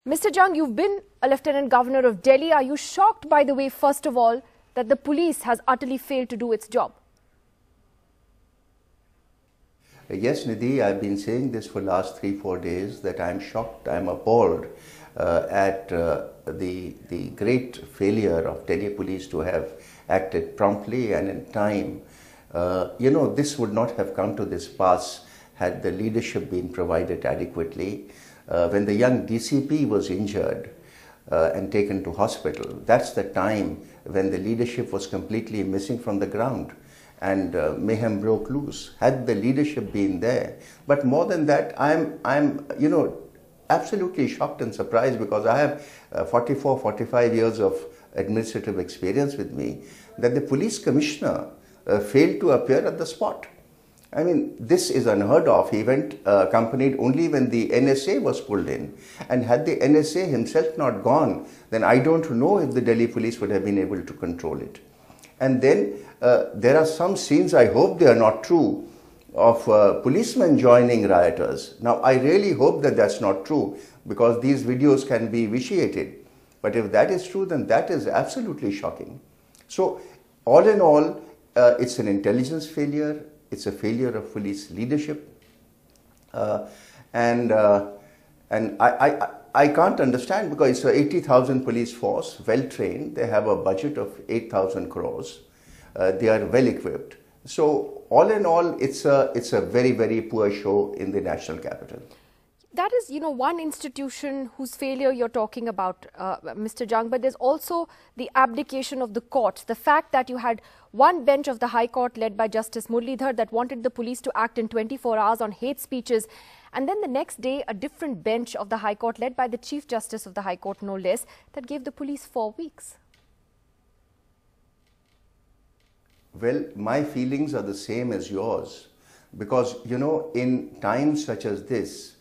Mr. Jung, you've been a Lieutenant Governor of Delhi. Are you shocked by the way, first of all, that the police has utterly failed to do its job? Yes, Nidhi, I've been saying this for the last 3-4 days that I'm shocked, I'm appalled at the great failure of Delhi police to have acted promptly and in time. This would not have come to this pass had the leadership been provided adequately. When the young DCP was injured and taken to hospital, that's the time when the leadership was completely missing from the ground and mayhem broke loose. Had the leadership been there, but more than that, I'm absolutely shocked and surprised because I have 45 years of administrative experience with me, that the police commissioner failed to appear at the spot. I mean, this is unheard of. He went accompanied only when the NSA was pulled in. And had the NSA himself not gone, then I don't know if the Delhi police would have been able to control it. And then there are some scenes, I hope they are not true, of policemen joining rioters. Now, I really hope that that's not true because these videos can be vitiated. But if that is true, then that is absolutely shocking. So, all in all, it's an intelligence failure. It's a failure of police leadership, and I can't understand because it's an 80,000 police force, well trained. They have a budget of 8,000 crores. They are well equipped. So all in all, it's a very, very poor show in the national capital. That is, one institution whose failure you're talking about, Mr. Jung, but there's also the abdication of the courts. The fact that you had one bench of the High Court led by Justice Muralidhar that wanted the police to act in 24 hours on hate speeches, and then the next day a different bench of the High Court led by the Chief Justice of the High Court, no less, that gave the police 4 weeks. Well, my feelings are the same as yours because, in times such as this,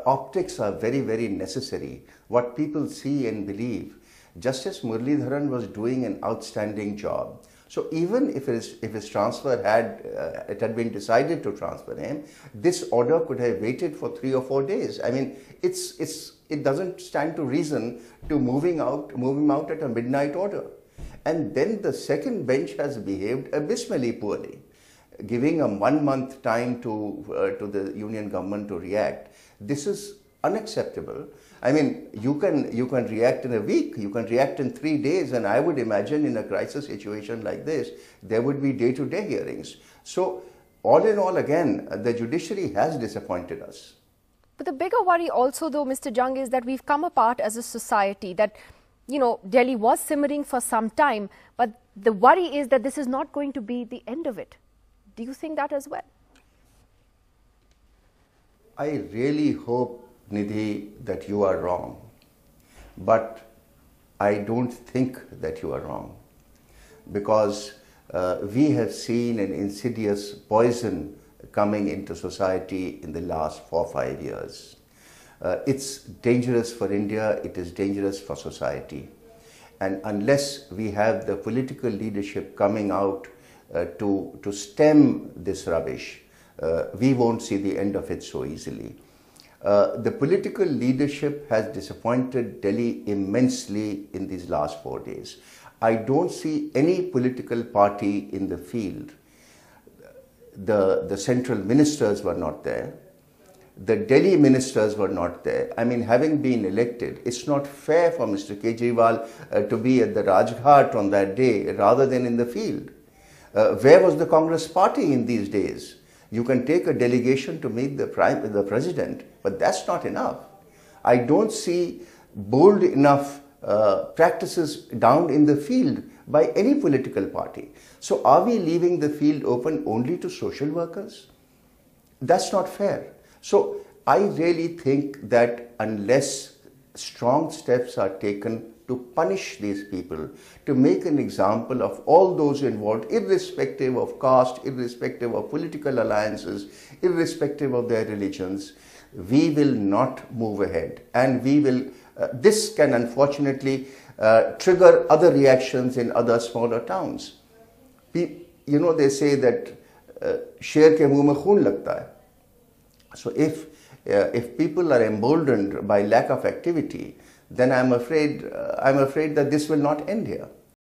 optics are very, very necessary. What people see and believe. Justice Muralidharan was doing an outstanding job. So even if his transfer had been decided to transfer him, this order could have waited for 3 or 4 days. I mean, it doesn't stand to reason to move him out at a midnight order. And then the second bench has behaved abysmally poorly, giving a 1 month time to the union government to react. This is unacceptable. I mean, you can react in a week, you can react in 3 days, and I would imagine in a crisis situation like this, there would be day-to-day hearings. So, all in all, again, the judiciary has disappointed us. But the bigger worry also, though, Mr. Jung, is that we've come apart as a society, that, Delhi was simmering for some time, but the worry is that this is not going to be the end of it. Do you think that as well? I really hope, Nidhi, that you are wrong, but I don't think that you are wrong because we have seen an insidious poison coming into society in the last 4 or 5 years. It's dangerous for India, it is dangerous for society, and unless we have the political leadership coming out to stem this rubbish, we won't see the end of it so easily. The political leadership has disappointed Delhi immensely in these last 4 days. I don't see any political party in the field. The central ministers were not there. The Delhi ministers were not there. I mean, having been elected, it's not fair for Mr. Kejriwal to be at the Rajghat on that day rather than in the field. Where was the Congress party in these days? You can take a delegation to meet the president, but that's not enough. I don't see bold enough practices down in the field by any political party. So are we leaving the field open only to social workers? That's not fair. So I really think that unless strong steps are taken to punish these people, to make an example of all those involved, irrespective of caste, irrespective of political alliances, irrespective of their religions, we will not move ahead. And we will, this can unfortunately trigger other reactions in other smaller towns. They say that sher ke muh mein khoon lagta hai. So if if people are emboldened by lack of activity, then I'm afraid that this will not end here.